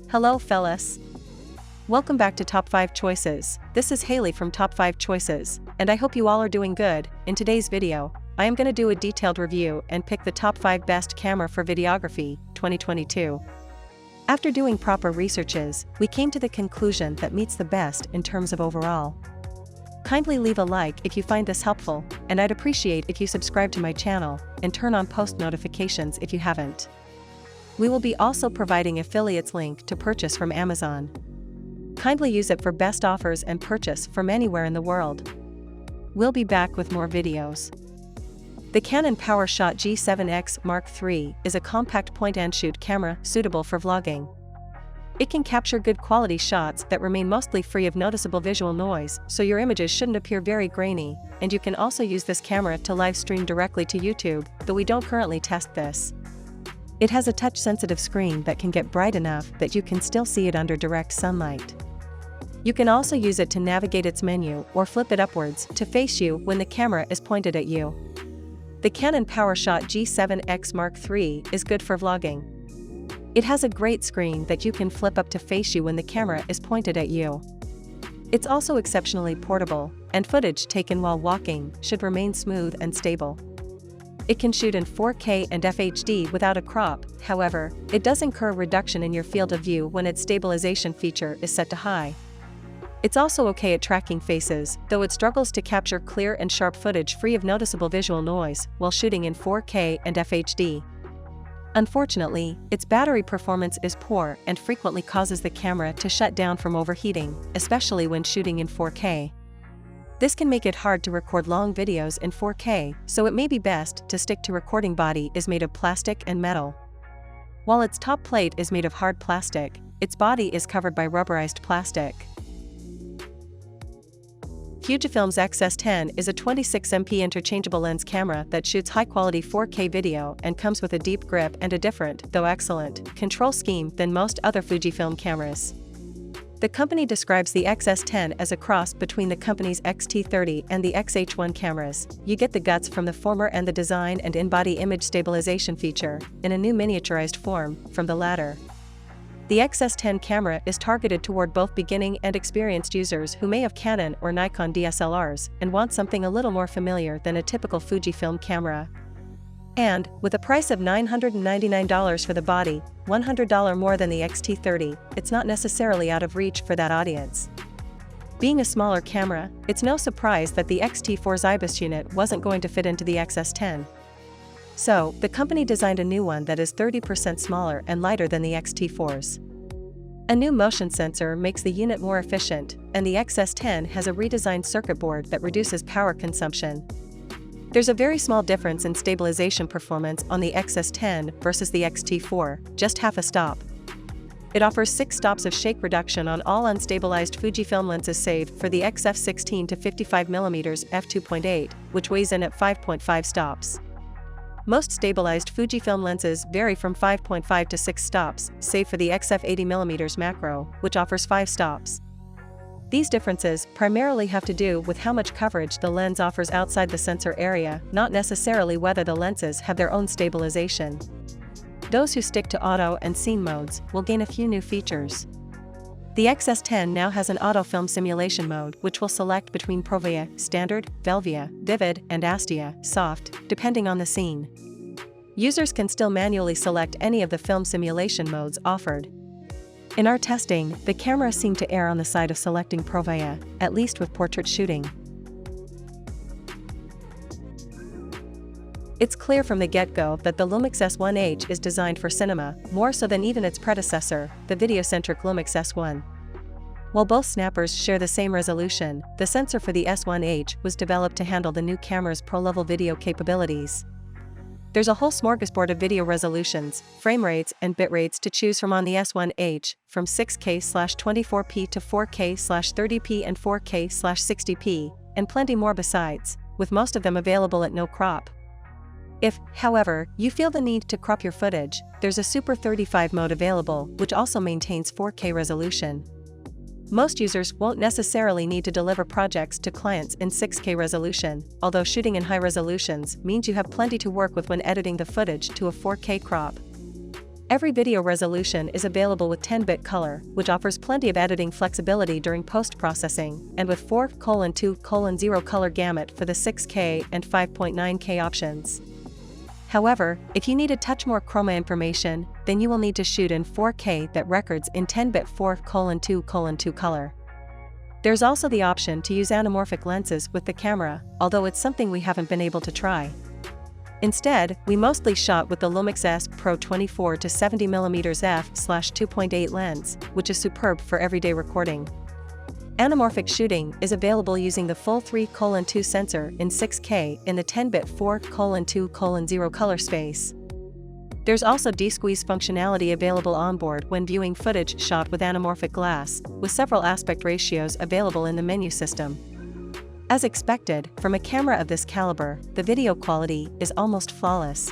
Hello fellas. Welcome back to Top 5 Choices. This is Haley from Top 5 Choices, and I hope you all are doing good. In today's video, I am going to do a detailed review and pick the top 5 best camera for videography, 2022. After doing proper researches, we came to the conclusion that meets the best in terms of overall. Kindly leave a like if you find this helpful, and I'd appreciate if you subscribe to my channel and turn on post notifications if you haven't. We will be also providing affiliates link to purchase from Amazon. Kindly use it for best offers and purchase from anywhere in the world. We'll be back with more videos. The Canon PowerShot G7X Mark III is a compact point-and-shoot camera suitable for vlogging. It can capture good quality shots that remain mostly free of noticeable visual noise, so your images shouldn't appear very grainy, and you can also use this camera to live stream directly to YouTube, though we don't currently test this. It has a touch-sensitive screen that can get bright enough that you can still see it under direct sunlight. You can also use it to navigate its menu or flip it upwards to face you when the camera is pointed at you. The Canon PowerShot G7X Mark III is good for vlogging. It has a great screen that you can flip up to face you when the camera is pointed at you. It's also exceptionally portable, and footage taken while walking should remain smooth and stable. It can shoot in 4K and FHD without a crop, however, it does incur reduction in your field of view when its stabilization feature is set to high. It's also okay at tracking faces, though it struggles to capture clear and sharp footage free of noticeable visual noise while shooting in 4K and FHD. Unfortunately, its battery performance is poor and frequently causes the camera to shut down from overheating, especially when shooting in 4K. This can make it hard to record long videos in 4K, so it may be best to stick to recording body is made of plastic and metal. While its top plate is made of hard plastic, its body is covered by rubberized plastic. Fujifilm's X-S10 is a 26MP interchangeable lens camera that shoots high-quality 4K video and comes with a deep grip and a different, though excellent, control scheme than most other Fujifilm cameras. The company describes the X-S10 as a cross between the company's X-T30 and the X-H1 cameras. You get the guts from the former and the design and in-body image stabilization feature, in a new miniaturized form, from the latter. The X-S10 camera is targeted toward both beginning and experienced users who may have Canon or Nikon DSLRs and want something a little more familiar than a typical Fujifilm camera. And, with a price of $999 for the body, $100 more than the X-T30, it's not necessarily out of reach for that audience. Being a smaller camera, it's no surprise that the X-T4's IBIS unit wasn't going to fit into the X-S10. So, the company designed a new one that is 30% smaller and lighter than the X-T4's. A new motion sensor makes the unit more efficient, and the X-S10 has a redesigned circuit board that reduces power consumption. There's a very small difference in stabilization performance on the X-S10 versus the X-T4, just half a stop. It offers 6 stops of shake reduction on all unstabilized Fujifilm lenses save for the X-F16 to 55mm f2.8, which weighs in at 5.5 stops. Most stabilized Fujifilm lenses vary from 5.5 to 6 stops, save for the X-F80mm macro, which offers 5 stops. These differences primarily have to do with how much coverage the lens offers outside the sensor area, not necessarily whether the lenses have their own stabilization. Those who stick to auto and scene modes will gain a few new features. The X-S10 now has an autofilm simulation mode which will select between Provia, Standard, Velvia, Vivid, and Astia, Soft, depending on the scene. Users can still manually select any of the film simulation modes offered. In our testing, the camera seemed to err on the side of selecting Provia, at least with portrait shooting. It's clear from the get-go that the Lumix S1H is designed for cinema, more so than even its predecessor, the video-centric Lumix S1. While both snappers share the same resolution, the sensor for the S1H was developed to handle the new camera's pro-level video capabilities. There's a whole smorgasbord of video resolutions, frame rates, and bit rates to choose from on the S1H, from 6K/24p to 4K/30p and 4K/60p, and plenty more besides, with most of them available at no crop. If, however, you feel the need to crop your footage, there's a Super 35 mode available, which also maintains 4K resolution. Most users won't necessarily need to deliver projects to clients in 6K resolution, although shooting in high resolutions means you have plenty to work with when editing the footage to a 4K crop. Every video resolution is available with 10-bit color, which offers plenty of editing flexibility during post-processing, and with 4:2:0 color gamut for the 6K and 5.9K options. However, if you need a touch more chroma information, then you will need to shoot in 4K that records in 10-bit 4:2:2 color. There's also the option to use anamorphic lenses with the camera, although it's something we haven't been able to try. Instead, we mostly shot with the Lumix S Pro 24 to 70mm f/2.8 lens, which is superb for everyday recording. Anamorphic shooting is available using the full 3:2 sensor in 6K in the 10-bit 4:2:0 color space. There's also de-squeeze functionality available onboard when viewing footage shot with anamorphic glass, with several aspect ratios available in the menu system. As expected, from a camera of this caliber, the video quality is almost flawless.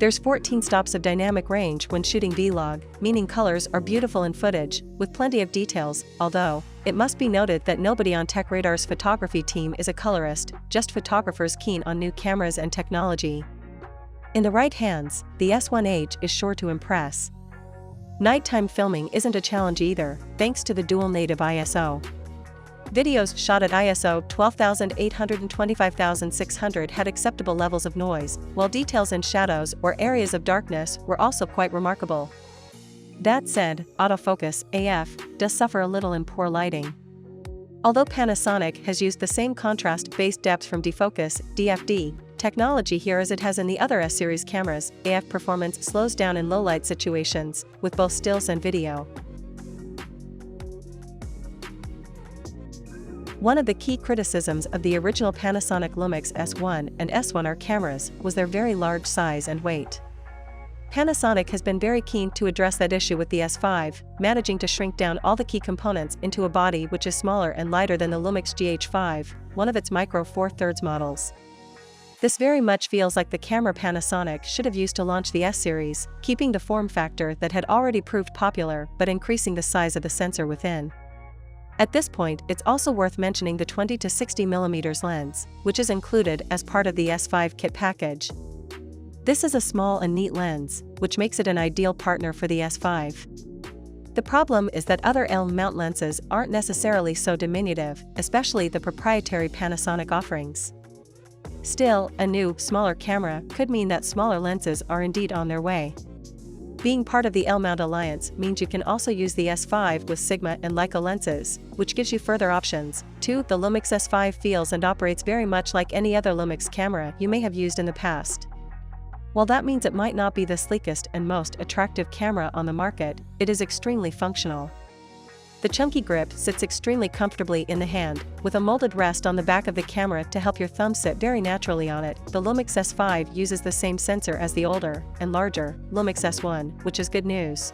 There's 14 stops of dynamic range when shooting vlog, meaning colors are beautiful in footage, with plenty of details, although, it must be noted that nobody on TechRadar's photography team is a colorist, just photographers keen on new cameras and technology. In the right hands, the S1H is sure to impress. Nighttime filming isn't a challenge either, thanks to the dual native ISO. Videos shot at ISO 12,800 and 25,600 had acceptable levels of noise, while details in shadows or areas of darkness were also quite remarkable. That said, autofocus AF does suffer a little in poor lighting. Although Panasonic has used the same contrast-based depth from defocus DFD technology here as it has in the other S-series cameras, AF performance slows down in low-light situations, with both stills and video. One of the key criticisms of the original Panasonic Lumix S1 and S1R cameras was their very large size and weight. Panasonic has been very keen to address that issue with the S5, managing to shrink down all the key components into a body which is smaller and lighter than the Lumix GH5, one of its Micro Four Thirds models. This very much feels like the camera Panasonic should have used to launch the S-series, keeping the form factor that had already proved popular but increasing the size of the sensor within. At this point, it's also worth mentioning the 20 to 60mm lens, which is included as part of the S5 kit package. This is a small and neat lens, which makes it an ideal partner for the S5. The problem is that other L-mount lenses aren't necessarily so diminutive, especially the proprietary Panasonic offerings. Still, a new, smaller camera could mean that smaller lenses are indeed on their way. Being part of the L-mount alliance means you can also use the S5 with Sigma and Leica lenses, which gives you further options. 2. The Lumix S5 feels and operates very much like any other Lumix camera you may have used in the past. While that means it might not be the sleekest and most attractive camera on the market, it is extremely functional. The chunky grip sits extremely comfortably in the hand, with a molded rest on the back of the camera to help your thumb sit very naturally on it. The Lumix S5 uses the same sensor as the older, and larger, Lumix S1, which is good news.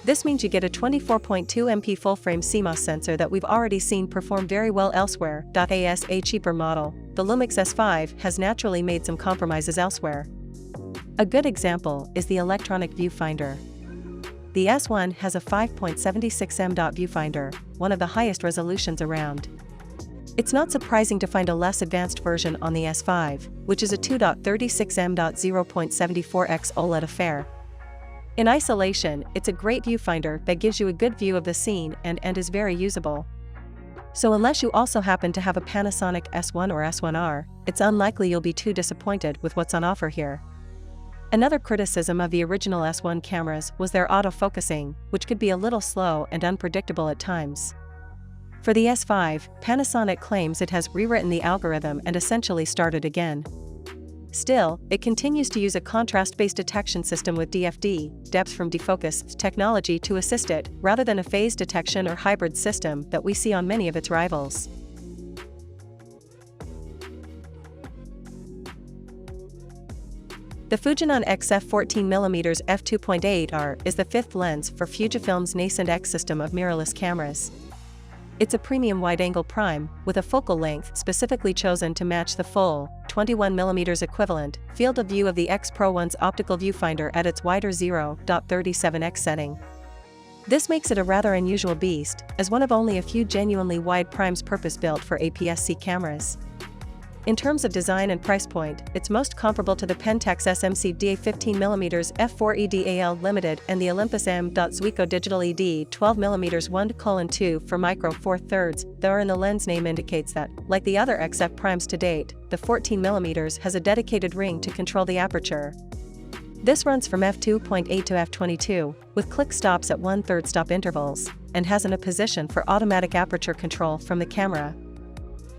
This means you get a 24.2 MP full-frame CMOS sensor that we've already seen perform very well elsewhere. As a cheaper model, the Lumix S5 has naturally made some compromises elsewhere. A good example is the electronic viewfinder. The S1 has a 5.76 m viewfinder, one of the highest resolutions around. It's not surprising to find a less advanced version on the S5, which is a 2.36 m 0.74x OLED affair. In isolation, it's a great viewfinder that gives you a good view of the scene and is very usable. So unless you also happen to have a Panasonic S1 or S1R, it's unlikely you'll be too disappointed with what's on offer here. Another criticism of the original S1 cameras was their autofocusing, which could be a little slow and unpredictable at times. For the S5, Panasonic claims it has rewritten the algorithm and essentially started again. Still, it continues to use a contrast-based detection system with DFD, depth from defocus technology to assist it, rather than a phase detection or hybrid system that we see on many of its rivals. The Fujinon XF 14mm f2.8R is the fifth lens for Fujifilm's nascent X system of mirrorless cameras. It's a premium wide-angle prime, with a focal length specifically chosen to match the full, 21mm equivalent, field of view of the X Pro One's optical viewfinder at its wider 0.37x setting. This makes it a rather unusual beast, as one of only a few genuinely wide primes purpose-built for APS-C cameras. In terms of design and price point, it's most comparable to the Pentax SMC DA 15mm f4 EDAL Limited and the Olympus M. Zuiko Digital ED 12mm 1:2 for micro 4/3, though in the lens name indicates that, like the other XF primes to date, the 14mm has a dedicated ring to control the aperture. This runs from f2.8 to f22, with click stops at 1/3 stop intervals, and has a position for automatic aperture control from the camera.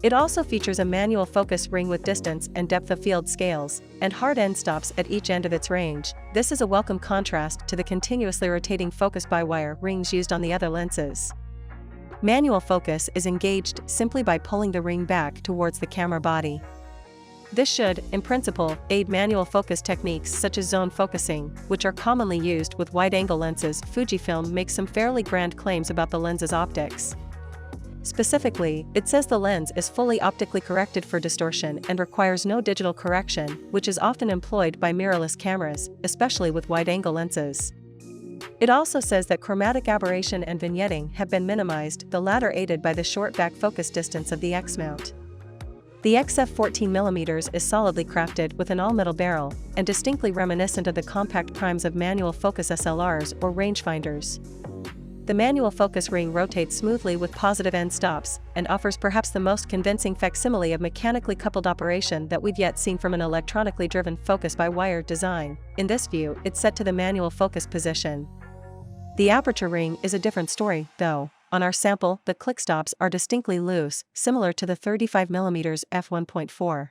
It also features a manual focus ring with distance and depth of field scales, and hard end stops at each end of its range. This is a welcome contrast to the continuously rotating focus-by-wire rings used on the other lenses. Manual focus is engaged simply by pulling the ring back towards the camera body. This should, in principle, aid manual focus techniques such as zone focusing, which are commonly used with wide-angle lenses. Fujifilm makes some fairly grand claims about the lens's optics. Specifically, it says the lens is fully optically corrected for distortion and requires no digital correction, which is often employed by mirrorless cameras, especially with wide-angle lenses. It also says that chromatic aberration and vignetting have been minimized, the latter aided by the short back focus distance of the X-mount. The XF 14mm is solidly crafted with an all-metal barrel, and distinctly reminiscent of the compact primes of manual focus SLRs or rangefinders. The manual focus ring rotates smoothly with positive end stops, and offers perhaps the most convincing facsimile of mechanically coupled operation that we've yet seen from an electronically driven focus-by-wire design. In this view, it's set to the manual focus position. The aperture ring is a different story, though. On our sample, the click stops are distinctly loose, similar to the 35mm f1.4.